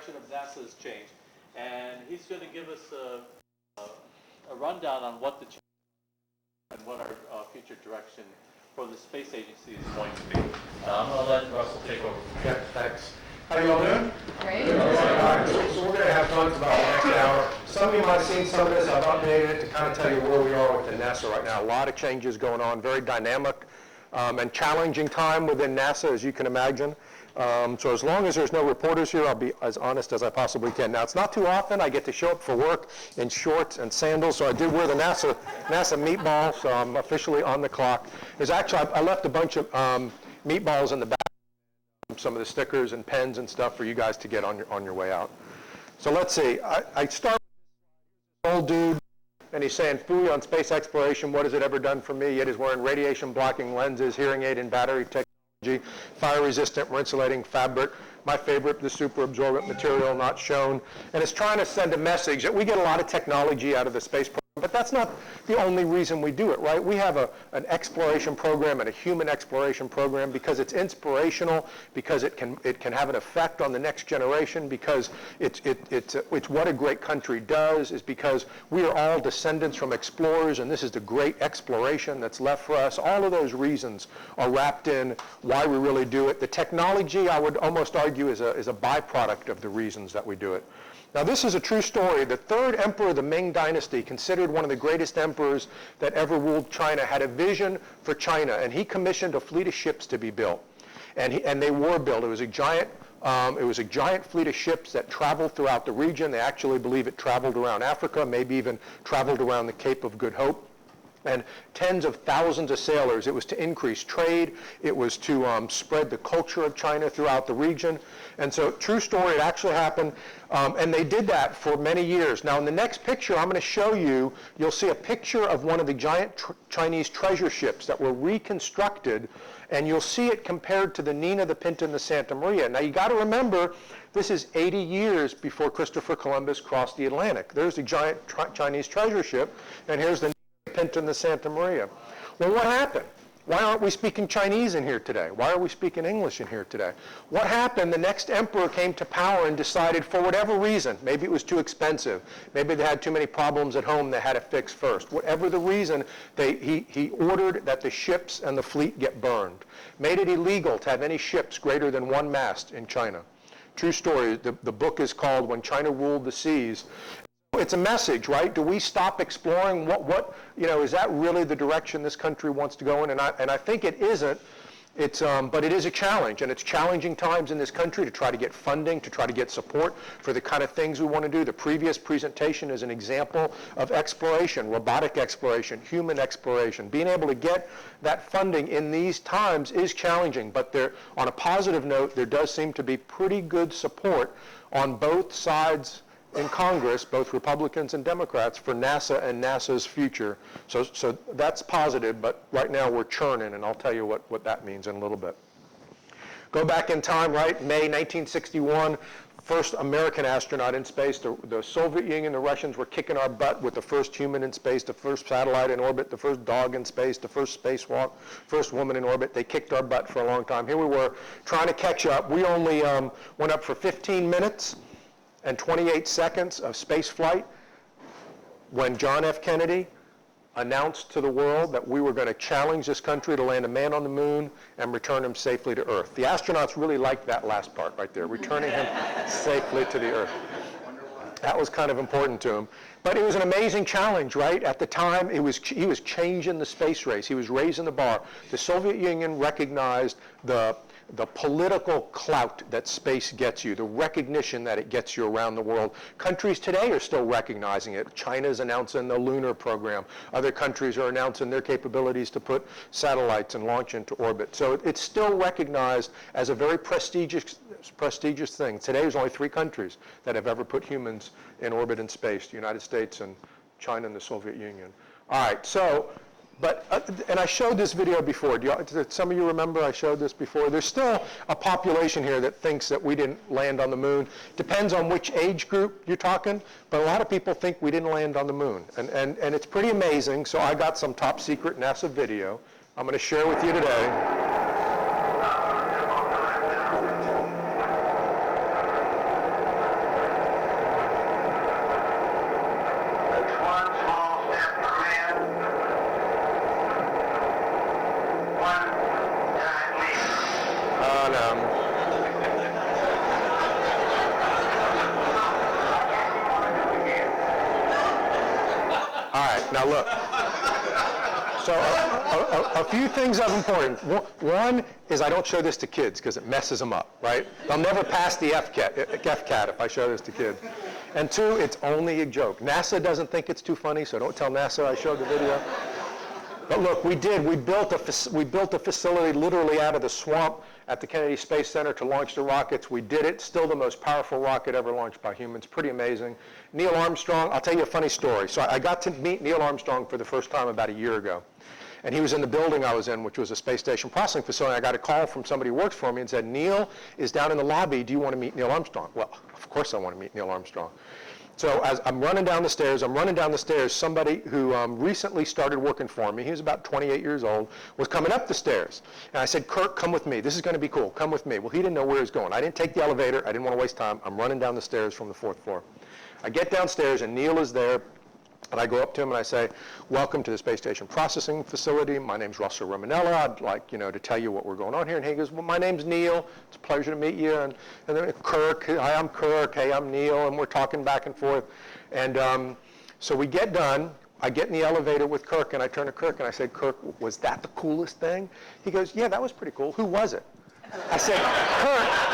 direction of NASA has changed. And he's going to give us a rundown on what the change and what our future direction for the space agency is going to be. I'm going to let Russell take over. Yeah, thanks. How you all doing? Great. All right, so we're going to have fun for about the next hour. Some of you might have seen some of this. I've updated it to kind of tell you where we are within NASA right now. A lot of changes going on, very dynamic and challenging time within NASA, as you can imagine. So as long as there's no reporters here, I'll be as honest as I possibly can. Now, it's not too often I get to show up for work in shorts and sandals, so I did wear the NASA meatball, so I'm officially on the clock. There's actually, I left a bunch of meatballs in the back, some of the stickers and pens and stuff for you guys to get on your way out. So let's see. I start with this old dude, and he's saying, "Phooey on space exploration, what has it ever done for me? It is wearing radiation-blocking lenses, hearing aid and battery technology, fire-resistant insulating fabric. My favorite, the super-absorbent material not shown." And it's trying to send a message that we get a lot of technology out of the space program, but that's not the only reason we do it, right? We have an exploration program and a human exploration program because it's inspirational, because it can have an effect on the next generation, because it's what a great country does, is because we are all descendants from explorers, and this is the great exploration that's left for us. All of those reasons are wrapped in why we really do it. The technology, I would almost argue, is a byproduct of the reasons that we do it. Now, this is a true story. The third emperor of the Ming Dynasty, considered one of the greatest emperors that ever ruled China, had a vision for China, and he commissioned a fleet of ships to be built. And they were built. It was a giant fleet of ships that traveled throughout the region. They actually believe it traveled around Africa, maybe even traveled around the Cape of Good Hope. And tens of thousands of sailors. It was to increase trade. It was to spread the culture of China throughout the region. And so, true story, it actually happened. And they did that for many years. Now, in the next picture I'm going to show you, you'll see a picture of one of the giant Chinese treasure ships that were reconstructed. And you'll see it compared to the Nina, the Pinta, and the Santa Maria. Now, you got to remember, this is 80 years before Christopher Columbus crossed the Atlantic. There's the giant Chinese treasure ship, and here's the Pinta and the Santa Maria. Well, what happened? Why aren't we speaking Chinese in here today? Why are we speaking English in here today? What happened? The next emperor came to power and decided, for whatever reason, maybe it was too expensive, maybe they had too many problems at home they had to fix first. Whatever the reason, he ordered that the ships and the fleet get burned. Made it illegal to have any ships greater than one mast in China. True story. The book is called When China Ruled the Seas. It's a message, right? Do we stop exploring? Is that really the direction this country wants to go in? And I think it isn't. But it is a challenge, and it's challenging times in this country to try to get funding, to try to get support for the kind of things we want to do. The previous presentation is an example of exploration, robotic exploration, human exploration. Being able to get that funding in these times is challenging, but on a positive note, there does seem to be pretty good support on both sides in Congress, both Republicans and Democrats, for NASA and NASA's future. So that's positive, but right now we're churning, and I'll tell you what that means in a little bit. Go back in time, right? May 1961, first American astronaut in space. The Soviet Union, the Russians were kicking our butt with the first human in space, the first satellite in orbit, the first dog in space, the first spacewalk, first woman in orbit. They kicked our butt for a long time. Here we were trying to catch up. We only went up for 15 minutes and 28 seconds of space flight when John F. Kennedy announced to the world that we were going to challenge this country to land a man on the moon and return him safely to Earth. The astronauts really liked that last part right there, returning him safely to the Earth. That was kind of important to him. But it was an amazing challenge, right? At the time, he was changing the space race. He was raising the bar. The Soviet Union recognized the political clout that space gets you, the recognition that it gets you around the world. Countries today are still recognizing it. China's announcing the Lunar program. Other countries are announcing their capabilities to put satellites and launch into orbit. So it's still recognized as a very prestigious thing. Today, there's only 3 countries that have ever put humans in orbit in space: the United States and China and the Soviet Union. All right, so, and I showed this video before. Did some of you remember I showed this before? There's still a population here that thinks that we didn't land on the moon. Depends on which age group you're talking, but a lot of people think we didn't land on the moon. And it's pretty amazing, so I got some top secret NASA video I'm going to share with you today. Now look, so a few things of importance. One is I don't show this to kids because it messes them up, right? They'll never pass the FCAT if I show this to kids. And two, it's only a joke. NASA doesn't think it's too funny, so don't tell NASA I showed the video. But look, we built a facility literally out of the swamp at the Kennedy Space Center to launch the rockets. We did it. Still the most powerful rocket ever launched by humans. Pretty amazing. Neil Armstrong, I'll tell you a funny story. So I got to meet Neil Armstrong for the first time about a year ago. And he was in the building I was in, which was a space station processing facility. I got a call from somebody who works for me and said, Neil is down in the lobby. Do you want to meet Neil Armstrong? Well, of course I want to meet Neil Armstrong. So as I'm running down the stairs, somebody who recently started working for me, he was about 28 years old, was coming up the stairs. And I said, Kirk, come with me. This is going to be cool. Come with me. Well, he didn't know where he was going. I didn't take the elevator. I didn't want to waste time. I'm running down the stairs from the 4th floor. I get downstairs, and Neil is there. And I go up to him and I say, welcome to the Space Station Processing Facility. My name's Russell Romanella. I'd like, to tell you what we're going on here. And he goes, well, my name's Neil. It's a pleasure to meet you. And then Kirk, hi, I'm Kirk. Hey, I'm Neil. And we're talking back and forth. And so we get done. I get in the elevator with Kirk, and I turn to Kirk and I said, Kirk, was that the coolest thing? He goes, yeah, that was pretty cool. Who was it? I said, Kirk.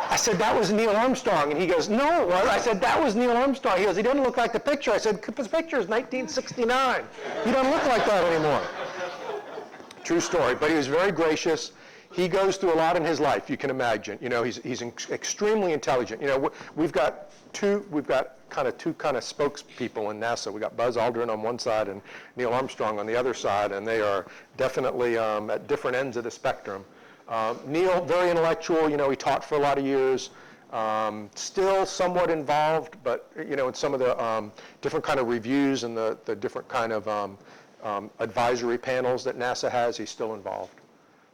I said, that was Neil Armstrong. And he goes, no, it wasn't. I said, that was Neil Armstrong. He goes, he doesn't look like the picture. I said, this picture is 1969. He doesn't look like that anymore. True story. But he was very gracious. He goes through a lot in his life, you can imagine. He's extremely intelligent. We've got two kind of spokespeople in NASA. We got Buzz Aldrin on one side and Neil Armstrong on the other side, and they are definitely at different ends of the spectrum. Neil, very intellectual, he taught for a lot of years, still somewhat involved, but, in some of the different kind of reviews and the different kind of advisory panels that NASA has, he's still involved.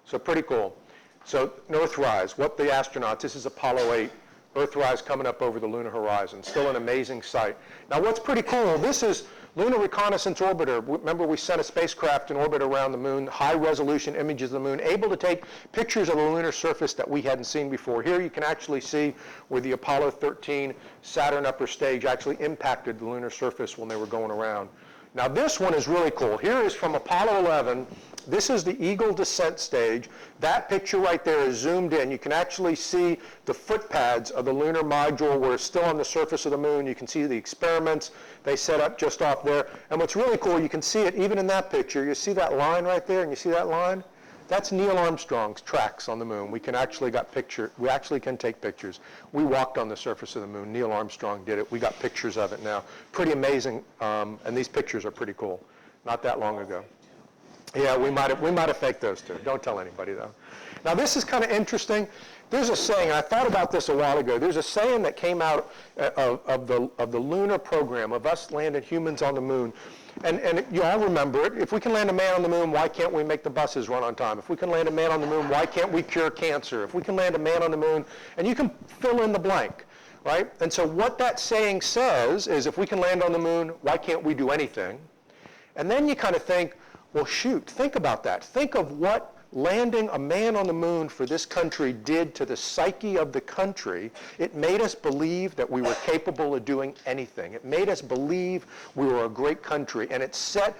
So pretty cool. So Earthrise, what the astronauts, this is Apollo 8, Earthrise coming up over the lunar horizon, still an amazing sight. Now what's pretty cool, this is Lunar Reconnaissance Orbiter. Remember, we sent a spacecraft in orbit around the moon, high-resolution images of the moon, able to take pictures of the lunar surface that we hadn't seen before. Here you can actually see where the Apollo 13 Saturn upper stage actually impacted the lunar surface when they were going around. Now this one is really cool. Here is from Apollo 11. This is the Eagle descent stage. That picture right there is zoomed in. You can actually see the footpads of the lunar module where it's still on the surface of the moon. You can see the experiments they set up just off there. And what's really cool, you can see it even in that picture. You see that line right there, and you see that line? That's Neil Armstrong's tracks on the moon. We actually can take pictures. We walked on the surface of the moon. Neil Armstrong did it. We got pictures of it now. Pretty amazing, and these pictures are pretty cool. Not that long ago. Yeah, we might have faked those too. Don't tell anybody though. Now this is kind of interesting. There's a saying, I thought about this a while ago. There's a saying that came out of the lunar program, of us landing humans on the moon. And you all remember it. If we can land a man on the moon, why can't we make the buses run on time? If we can land a man on the moon, why can't we cure cancer? If we can land a man on the moon, and you can fill in the blank, right? And so what that saying says is, if we can land on the moon, why can't we do anything? And then you kind of think, well, shoot, think about that. Think of what landing a man on the moon for this country did to the psyche of the country. It made us believe that we were capable of doing anything. It made us believe we were a great country, and it set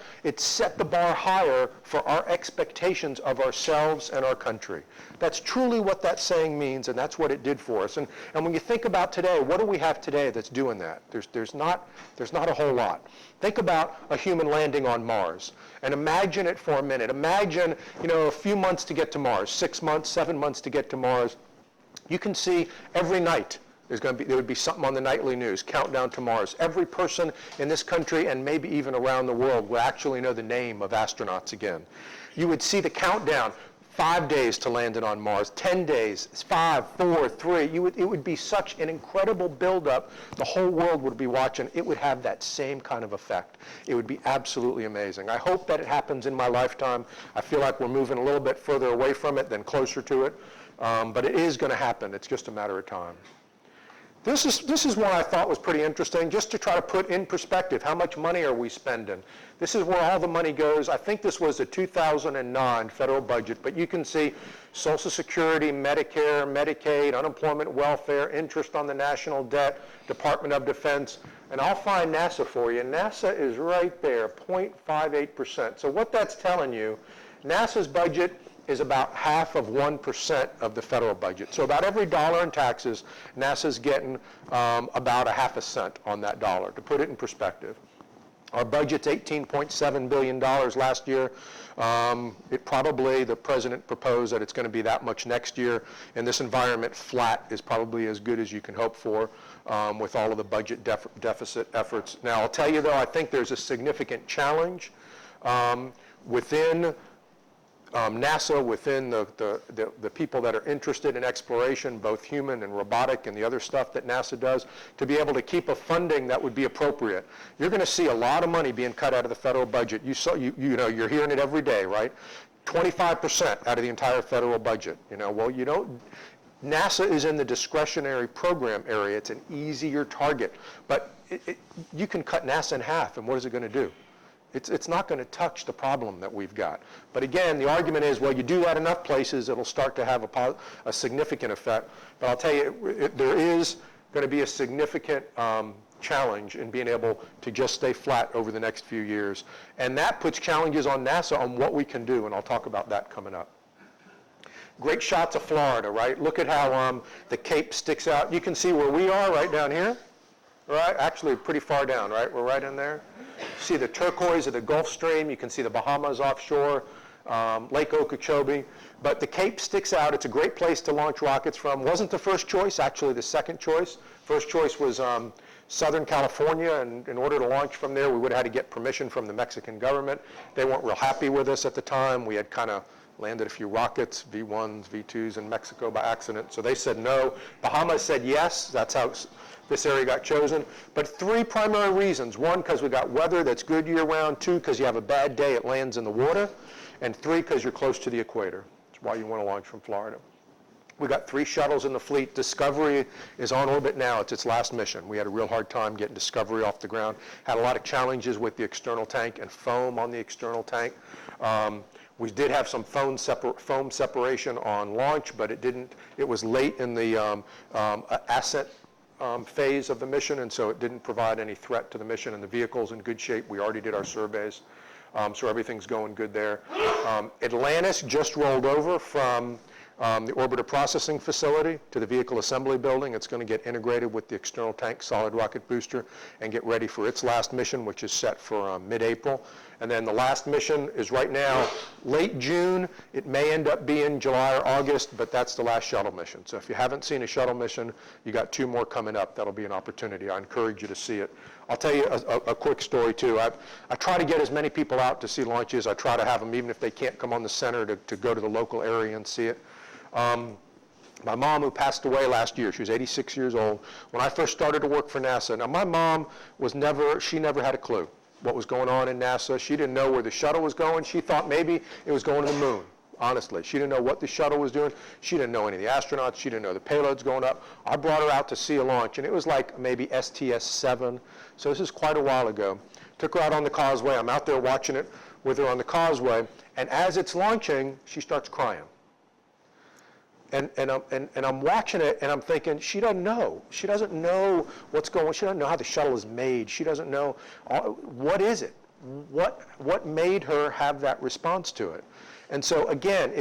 the bar higher for our expectations of ourselves and our country. That's truly what that saying means, and that's what it did for us. And when you think about today, what do we have today that's doing that? There's not a whole lot. Think about a human landing on Mars, and imagine it for a minute. Imagine, a few months to get to Mars, 6 months, 7 months to get to Mars. You can see every night there would be something on the nightly news, countdown to Mars. Every person in this country and maybe even around the world will actually know the name of astronauts again. You would see the countdown. 5 days to land it on Mars, 10 days, 5, 4, 3. It would be such an incredible buildup. The whole world would be watching. It would have that same kind of effect. It would be absolutely amazing. I hope that it happens in my lifetime. I feel like we're moving a little bit further away from it than closer to it. But it is going to happen. It's just a matter of time. This is one I thought was pretty interesting, just to try to put in perspective, how much money are we spending? This is where all the money goes. I think this was the 2009 federal budget, but you can see Social Security, Medicare, Medicaid, unemployment, welfare, interest on the national debt, Department of Defense, and I'll find NASA for you. NASA is right there, 0.58%. So what that's telling you, NASA's budget is about half of 1% of the federal budget. So about every dollar in taxes, NASA's getting about a half a cent on that dollar, to put it in perspective. Our budget's $18.7 billion last year. The president proposed that it's going to be that much next year. In this environment, flat is probably as good as you can hope for with all of the budget deficit efforts. Now, I'll tell you though, I think there's a significant challenge within NASA, within the people that are interested in exploration, both human and robotic and the other stuff that NASA does, to be able to keep a funding that would be appropriate. You're going to see a lot of money being cut out of the federal budget. You're hearing it every day, right? 25% out of the entire federal budget. NASA is in the discretionary program area. It's an easier target. But you can cut NASA in half, and what is it going to do? It's not going to touch the problem that we've got. But again, the argument is, well, you do that enough places, it'll start to have a significant effect. But I'll tell you, there is going to be a significant challenge in being able to just stay flat over the next few years. And that puts challenges on NASA on what we can do, and I'll talk about that coming up. Great shots of Florida, right? Look at how the Cape sticks out. You can see where we are right down here, right? Actually, pretty far down, right? We're right in there. See the turquoise of the Gulf Stream. You can see the Bahamas offshore, Lake Okeechobee. But the Cape sticks out. It's a great place to launch rockets from. Wasn't the first choice, actually the second choice. First choice was Southern California, and in order to launch from there, we would have had to get permission from the Mexican government. They weren't real happy with us at the time. We had kind of landed a few rockets, V1s, V2s in Mexico by accident. So they said no. Bahamas said yes. That's how this area got chosen. But three primary reasons. One, because we got weather that's good year-round. Two, because you have a bad day, it lands in the water. And three, because you're close to the equator. That's why you want to launch from Florida. We got 3 shuttles in the fleet. Discovery is on orbit now. It's its last mission. We had a real hard time getting Discovery off the ground. Had a lot of challenges with the external tank and foam on the external tank. We did have some foam separation on launch, but it was late in the ascent phase of the mission, and so it didn't provide any threat to the mission, and the vehicle's in good shape. We already did our surveys, so everything's going good there. Atlantis just rolled over from the orbiter processing facility to the vehicle assembly building. It's going to get integrated with the external tank solid rocket booster and get ready for its last mission, which is set for mid-April. And then the last mission is right now, late June. It may end up being July or August, but that's the last shuttle mission. So if you haven't seen a shuttle mission, you got 2 more coming up. That'll be an opportunity. I encourage you to see it. I'll tell you a quick story too. I try to get as many people out to see launches. I try to have them, even if they can't come on the center, to go to the local area and see it. My mom, who passed away last year, she was 86 years old. When I first started to work for NASA, now my mom she never had a clue what was going on in NASA. She didn't know where the shuttle was going. She thought maybe it was going to the moon, honestly. She didn't know what the shuttle was doing. She didn't know any of the astronauts. She didn't know the payloads going up. I brought her out to see a launch, and it was like maybe STS-7. So this is quite a while ago. Took her out on the causeway. I'm out there watching it with her on the causeway, and as it's launching, she starts crying. And I'm watching it, and I'm thinking, she doesn't know. She doesn't know what's going on. She doesn't know how the shuttle is made. She doesn't know, what is it? What made her have that response to it? And so again,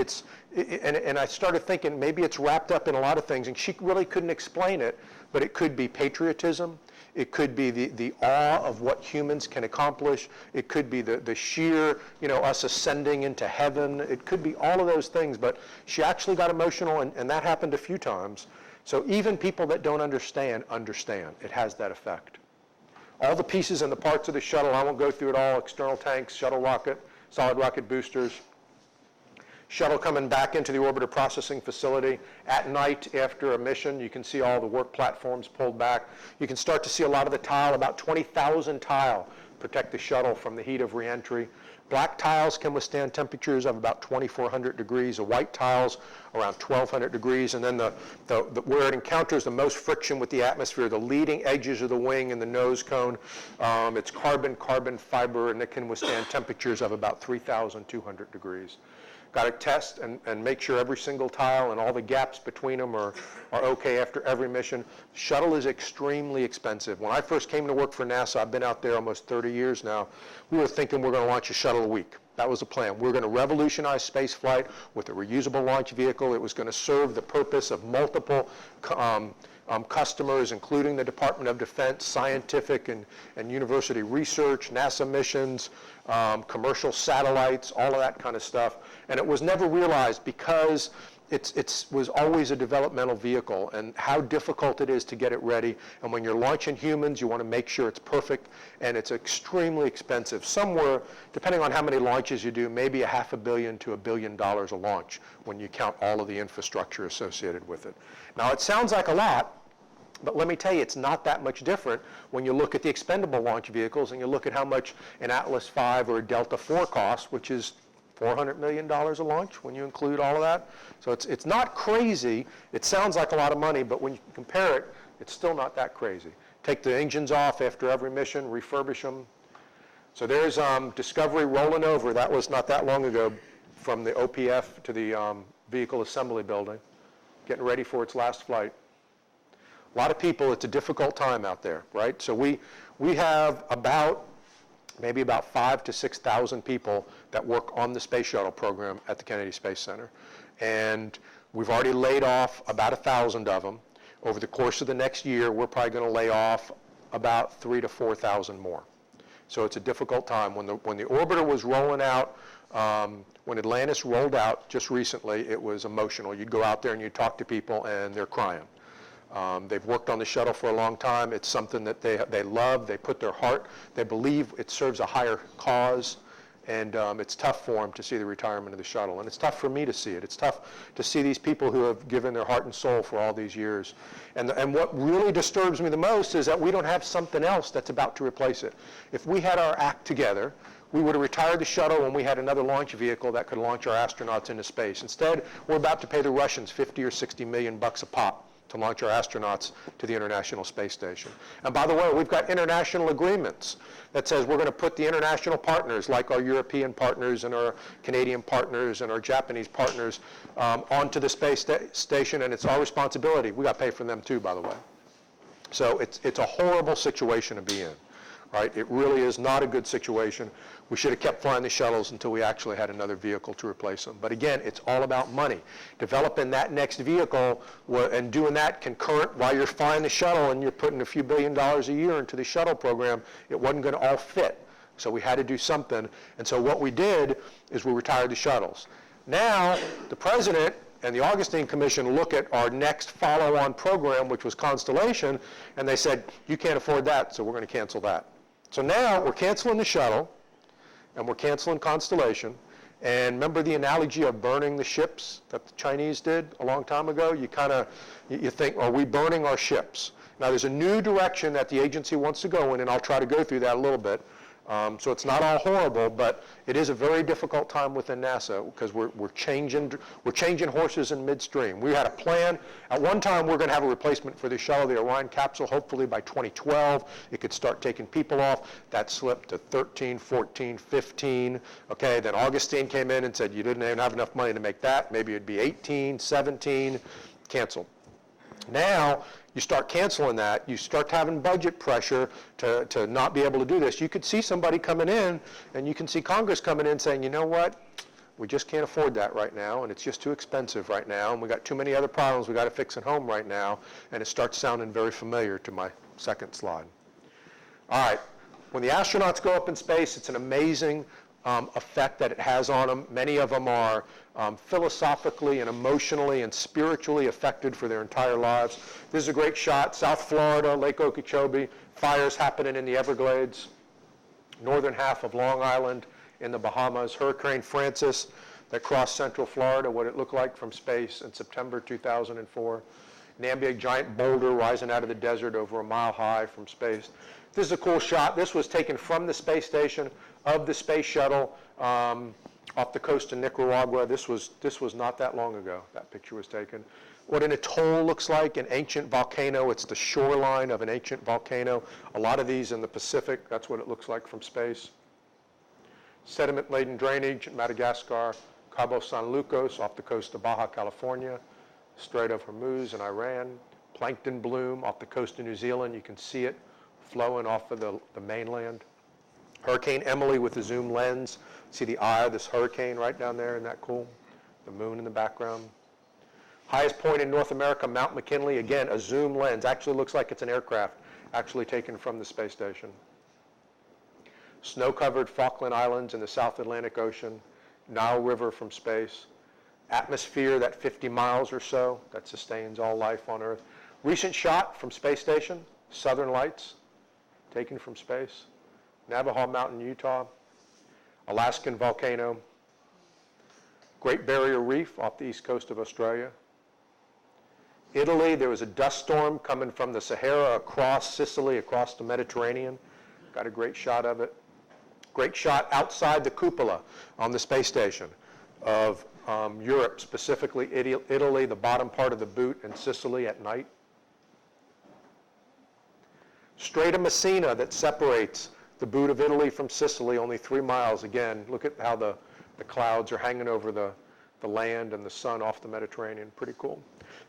and I started thinking maybe it's wrapped up in a lot of things, and she really couldn't explain it, but it could be patriotism. It could be the awe of what humans can accomplish. It could be the sheer, us ascending into heaven. It could be all of those things, but she actually got emotional, and that happened a few times. So even people that don't understand. It has that effect. All the pieces and the parts of the shuttle, I won't go through it all, external tanks, shuttle rocket, solid rocket boosters. Shuttle coming back into the orbiter processing facility at night after a mission. You can see all the work platforms pulled back. You can start to see a lot of the tile, about 20,000 tile, protect the shuttle from the heat of reentry. Black tiles can withstand temperatures of about 2,400 degrees. The white tiles around 1,200 degrees. And then where it encounters the most friction with the atmosphere, the leading edges of the wing and the nose cone, it's carbon fiber, and it can withstand temperatures of about 3,200 degrees. Got to test and make sure every single tile and all the gaps between them are okay after every mission. The shuttle is extremely expensive. When I first came to work for NASA, I've been out there almost 30 years now, we were thinking we're going to launch a shuttle a week. That was the plan. We're going to revolutionize space flight with a reusable launch vehicle. It was going to serve the purpose of multiple customers, including the Department of Defense, scientific and university research, NASA missions, commercial satellites, all of that kind of stuff. And it was never realized because it was always a developmental vehicle, and how difficult it is to get it ready. And when you're launching humans, you want to make sure it's perfect, and it's extremely expensive. Somewhere, depending on how many launches you do, maybe $500 million to $1 billion a launch when you count all of the infrastructure associated with it. Now, it sounds like a lot, but let me tell you, it's not that much different when you look at the expendable launch vehicles and you look at how much an Atlas V or a Delta IV costs, which is $400 million a launch when you include all of that. So it's not crazy. It sounds like a lot of money, but when you compare it, it's still not that crazy. Take the engines off after every mission, refurbish them. So there's Discovery rolling over. That was not that long ago from the OPF to the vehicle assembly building, getting ready for its last flight. A lot of people, it's a difficult time out there, right? So we have maybe about 5,000 to 6,000 people that work on the space shuttle program at the Kennedy Space Center. And we've already laid off about 1,000 of them. Over the course of the next year, we're probably going to lay off about 3,000 to 4,000 more. So it's a difficult time. When the orbiter was rolling out, when Atlantis rolled out just recently, it was emotional. You'd go out there and you'd talk to people and they're crying. They've worked on the shuttle for a long time. It's something that they love. They put their heart. They believe it serves a higher cause. And it's tough for them to see the retirement of the shuttle. And it's tough for me to see it. It's tough to see these people who have given their heart and soul for all these years. And what really disturbs me the most is that we don't have something else that's about to replace it. If we had our act together, we would have retired the shuttle when we had another launch vehicle that could launch our astronauts into space. Instead, we're about to pay the Russians 50 or 60 million bucks a pop to launch our astronauts to the International Space Station. And by the way, we've got international agreements that says we're going to put the international partners, like our European partners and our Canadian partners and our Japanese partners, onto the space station, and it's our responsibility. We got to pay for them too, by the way. So it's a horrible situation to be in, right? It really is not a good situation. We should have kept flying the shuttles until we actually had another vehicle to replace them. But again, it's all about money. Developing that next vehicle and doing that concurrent while you're flying the shuttle and you're putting a few $1 billion a year into the shuttle program, it wasn't going to all fit. So we had to do something. And so what we did is we retired the shuttles. Now, the president and the Augustine Commission look at our next follow-on program, which was Constellation, and they said, you can't afford that, so we're going to cancel that. So now we're canceling the shuttle, and we're canceling Constellation. And remember the analogy of burning the ships that the Chinese did a long time ago? You think, are we burning our ships? Now there's a new direction that the agency wants to go in, and I'll try to go through that a little bit. So it's not all horrible, but it is a very difficult time within NASA because we're changing horses in midstream. We had a plan. At one time, we're going to have a replacement for the shuttle, the Orion capsule, hopefully by 2012. It could start taking people off. That slipped to 13, 14, 15. Okay, then Augustine came in and said you didn't even have enough money to make that. Maybe it'd be 18, 17, canceled. Now, you start canceling that, you start having budget pressure to not be able to do this. You could see somebody coming in, and you can see Congress coming in saying, you know what, we just can't afford that right now, and it's just too expensive right now, and we got too many other problems we got to fix at home right now, and it starts sounding very familiar to my second slide. All right, when the astronauts go up in space, it's an amazing effect that it has on them. Many of them are philosophically and emotionally and spiritually affected for their entire lives. This is a great shot. South Florida, Lake Okeechobee, fires happening in the Everglades, northern half of Long Island in the Bahamas, Hurricane Francis that crossed central Florida, what it looked like from space in September 2004. Namibia, giant boulder rising out of the desert over a mile high from space. This is a cool shot. This was taken from the space station of the space shuttle off the coast of Nicaragua. This was not that long ago, that picture was taken. What an atoll looks like, an ancient volcano. It's the shoreline of an ancient volcano. A lot of these in the Pacific, that's what it looks like from space. Sediment-laden drainage in Madagascar, Cabo San Lucas off the coast of Baja California, Strait of Hormuz in Iran, plankton bloom off the coast of New Zealand. You can see it flowing off of the mainland. Hurricane Emily with the zoom lens. See the eye of this hurricane right down there, isn't that cool? The moon in the background. Highest point in North America, Mount McKinley. Again, a zoom lens. Actually looks like it's an aircraft, actually taken from the space station. Snow-covered Falkland Islands in the South Atlantic Ocean. Nile River from space. Atmosphere, that 50 miles or so, that sustains all life on Earth. Recent shot from space station, Southern Lights, taken from space. Navajo Mountain, Utah. Alaskan volcano. Great Barrier Reef off the east coast of Australia. Italy, there was a dust storm coming from the Sahara across Sicily, across the Mediterranean. Got a great shot of it. Great shot outside the cupola on the space station of Europe, specifically Italy, the bottom part of the boot, and Sicily at night. Strait of Messina that separates the boot of Italy from Sicily, only 3 miles. Again, look at how the clouds are hanging over the land and the sun off the Mediterranean. Pretty cool.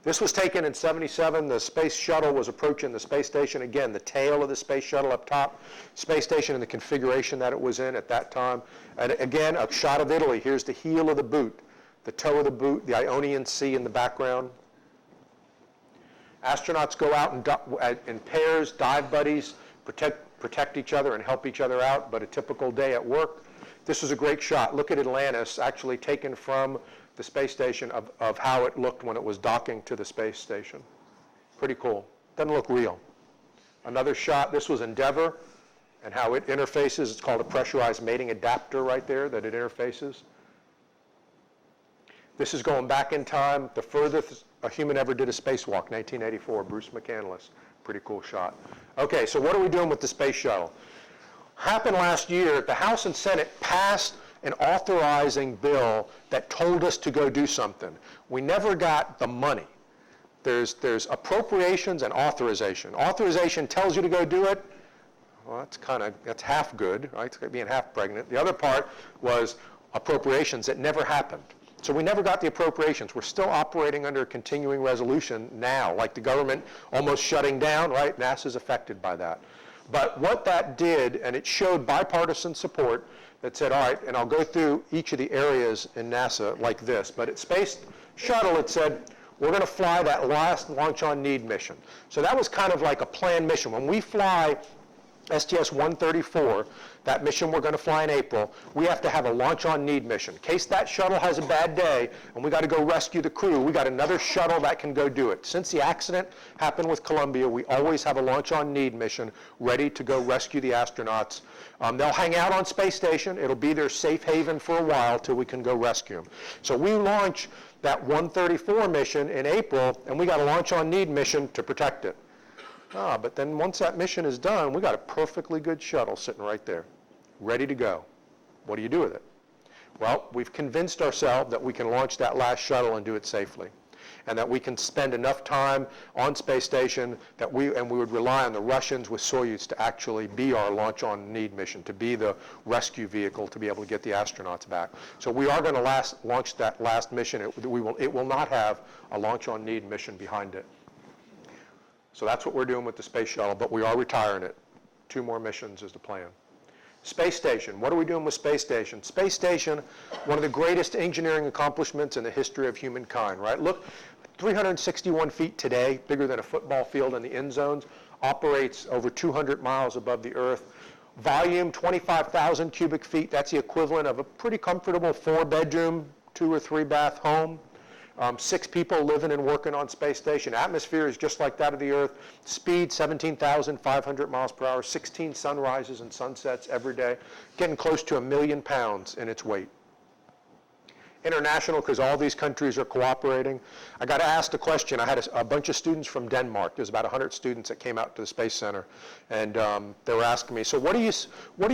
This was taken in '77. The space shuttle was approaching the space station. Again, the tail of the space shuttle up top, space station in the configuration that it was in at that time. And again, a shot of Italy. Here's the heel of the boot, the toe of the boot, the Ionian Sea in the background. Astronauts go out in pairs, dive buddies, protect each other and help each other out, but a typical day at work. This is a great shot. Look at Atlantis, actually taken from the space station of how it looked when it was docking to the space station. Pretty cool. Doesn't look real. Another shot, this was Endeavour and how it interfaces. It's called a pressurized mating adapter right there that it interfaces. This is going back in time. The furthest a human ever did a spacewalk, 1984, Bruce McCandless. Pretty cool shot. Okay, so what are we doing with the space shuttle? Happened last year, the House and Senate passed an authorizing bill that told us to go do something. We never got the money. There's appropriations and authorization. Authorization tells you to go do it. Well, that's half good, right? It's like being half pregnant. The other part was appropriations. It never happened. So we never got the appropriations. We're still operating under a continuing resolution now, like the government almost shutting down, right? NASA's affected by that. But what that did, and it showed bipartisan support that said, all right, and I'll go through each of the areas in NASA like this, but at Space Shuttle it said, we're going to fly that last Launch on Need mission. So that was kind of like a planned mission. When we fly STS-134, that mission we're going to fly in April, we have to have a Launch on Need mission. In case that shuttle has a bad day and we got to go rescue the crew, we got another shuttle that can go do it. Since the accident happened with Columbia, we always have a Launch on Need mission ready to go rescue the astronauts. They'll hang out on space station. It'll be their safe haven for a while till we can go rescue them. So we launch that 134 mission in April, and we got a Launch on Need mission to protect it. But then once that mission is done, we got a perfectly good shuttle sitting right there, ready to go. What do you do with it? Well, we've convinced ourselves that we can launch that last shuttle and do it safely, and that we can spend enough time on space station that we would rely on the Russians with Soyuz to actually be our Launch on Need mission, to be the rescue vehicle to be able to get the astronauts back. So we are going to launch that last mission. It will not have a Launch on Need mission behind it. So that's what we're doing with the space shuttle, but we are retiring it. 2 more missions is the plan. Space station, what are we doing with space station? Space station, one of the greatest engineering accomplishments in the history of humankind, right? Look, 361 feet today, bigger than a football field in the end zones, operates over 200 miles above the Earth. Volume, 25,000 cubic feet, that's the equivalent of a pretty comfortable 4-bedroom, 2 or 3 bath home. 6 people living and working on space station. Atmosphere is just like that of the Earth. Speed, 17,500 miles per hour, 16 sunrises and sunsets every day, getting close to 1 million pounds in its weight. International because all these countries are cooperating. I got asked a question. I had a bunch of students from Denmark. There's about 100 students that came out to the Space Center, and they were asking me, so what do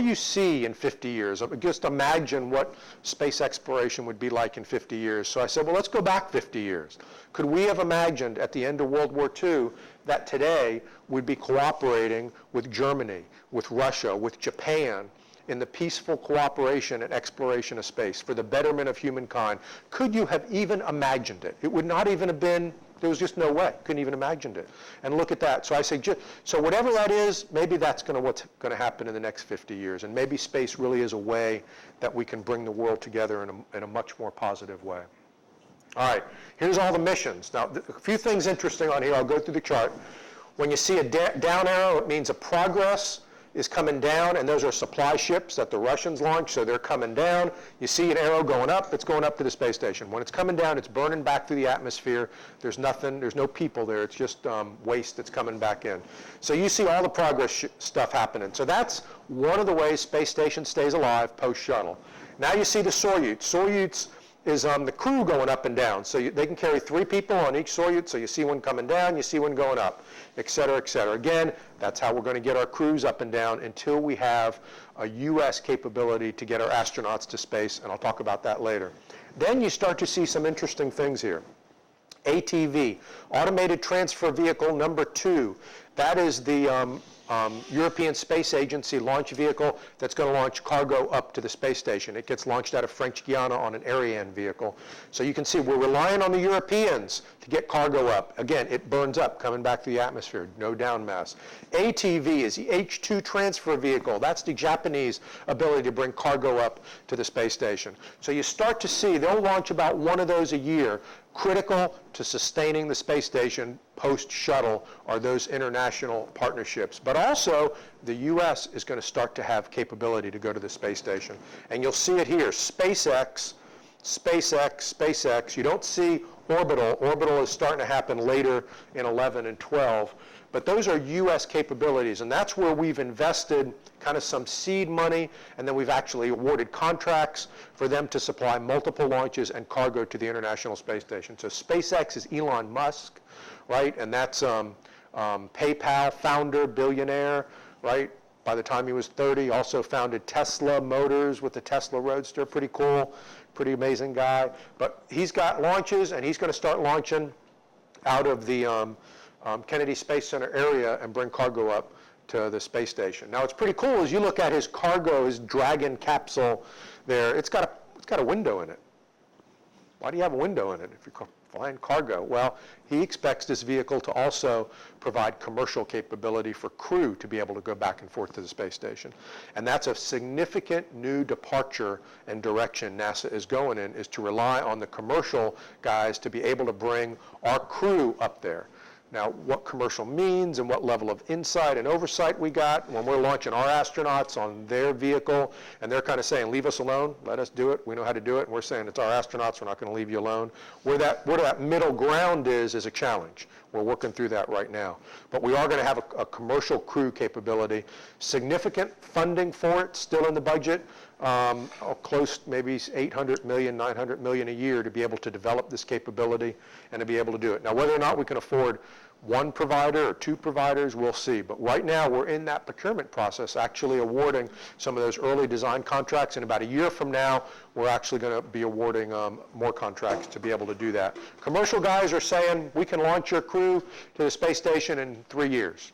you see in 50 years? Just imagine what space exploration would be like in 50 years. So I said, well, let's go back 50 years. Could we have imagined at the end of World War II that today we'd be cooperating with Germany, with Russia, with Japan, in the peaceful cooperation and exploration of space for the betterment of humankind? Could you have even imagined it? It would not even have been, there was just no way. Couldn't even imagined it. And look at that. So I say, so whatever that is, maybe that's what's going to happen in the next 50 years. And maybe space really is a way that we can bring the world together in a much more positive way. All right, here's all the missions. Now, a few things interesting on here. I'll go through the chart. When you see a down arrow, it means a progress is coming down, and those are supply ships that the Russians launched, so they're coming down. You see an arrow going up, it's going up to the space station. When it's coming down, it's burning back through the atmosphere. There's nothing, there's no people there, it's just waste that's coming back in. So you see all the progress stuff happening. So that's one of the ways space station stays alive post-shuttle. Now you see the Soyuz. Soyuz is the crew going up and down. So they can carry 3 people on each Soyuz, so you see one coming down, you see one going up, et cetera, et cetera. Again, that's how we're going to get our crews up and down until we have a U.S. capability to get our astronauts to space, and I'll talk about that later. Then you start to see some interesting things here. ATV, Automated Transfer Vehicle number 2. That is the European Space Agency launch vehicle that's going to launch cargo up to the space station. It gets launched out of French Guiana on an Ariane vehicle. So you can see we're relying on the Europeans to get cargo up. Again, it burns up coming back to the atmosphere, no down mass. ATV is the H2 transfer vehicle. That's the Japanese ability to bring cargo up to the space station. So you start to see they'll launch about one of those a year. Critical to sustaining the space station post-shuttle are those international partnerships. But also, the U.S. is going to start to have capability to go to the space station. And you'll see it here, SpaceX, SpaceX, SpaceX. You don't see Orbital. Orbital is starting to happen later in 11 and 12. But those are U.S. capabilities, and that's where we've invested kind of some seed money, and then we've actually awarded contracts for them to supply multiple launches and cargo to the International Space Station. So SpaceX is Elon Musk, right? And that's PayPal founder, billionaire, right? By the time he was 30, also founded Tesla Motors with the Tesla Roadster. Pretty cool, pretty amazing guy. But he's got launches, and he's going to start launching out of the Kennedy Space Center area and bring cargo up to the space station. Now, it's pretty cool as you look at his cargo, his Dragon capsule there. It's got a window in it. Why do you have a window in it if you're flying cargo? Well, he expects this vehicle to also provide commercial capability for crew to be able to go back and forth to the space station. And that's a significant new departure and direction NASA is going in, is to rely on the commercial guys to be able to bring our crew up there. Now, what commercial means and what level of insight and oversight we got when we're launching our astronauts on their vehicle, and they're kind of saying, leave us alone, let us do it, we know how to do it, and we're saying, it's our astronauts, we're not going to leave you alone. Where that middle ground is a challenge. We're working through that right now. But we are going to have a commercial crew capability. Significant funding for it still in the budget, close maybe 800 million, 900 million a year to be able to develop this capability and to be able to do it. Now, whether or not we can afford one provider or 2 providers, we'll see. But right now, we're in that procurement process, actually awarding some of those early design contracts. And about a year from now, we're actually going to be awarding more contracts to be able to do that. Commercial guys are saying, we can launch your crew to the space station in 3 years.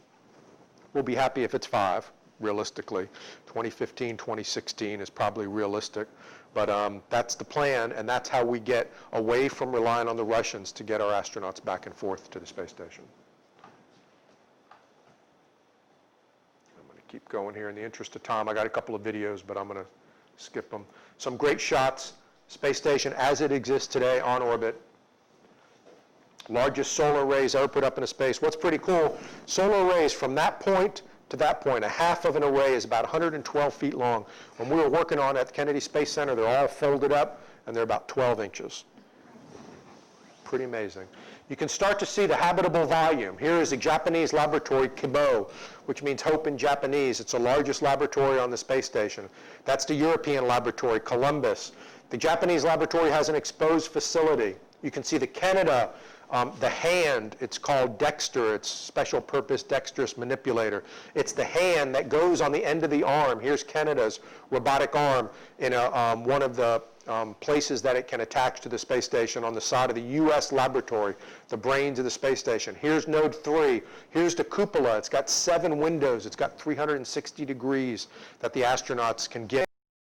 We'll be happy if it's 5, realistically. 2015, 2016 is probably realistic. But that's the plan, and that's how we get away from relying on the Russians to get our astronauts back and forth to the space station. I'm going to keep going here in the interest of time. I got a couple of videos, but I'm going to skip them. Some great shots. Space station as it exists today on orbit. Largest solar arrays ever put up into space. What's pretty cool, solar arrays from that point to that point, a half of an array is about 112 feet long. When we were working on it at the Kennedy Space Center, they're all folded up, and they're about 12 inches. Pretty amazing. You can start to see the habitable volume. Here is a Japanese laboratory, Kibo, which means hope in Japanese. It's the largest laboratory on the space station. That's the European laboratory, Columbus. The Japanese laboratory has an exposed facility. You can see the Canada, the hand, it's called Dexter. It's special purpose dexterous manipulator. It's the hand that goes on the end of the arm. Here's Canada's robotic arm in one of the places that it can attach to the space station on the side of the U.S. laboratory, the brains of the space station. Here's node 3. Here's the cupola. It's got 7 windows. It's got 360 degrees that the astronauts can get.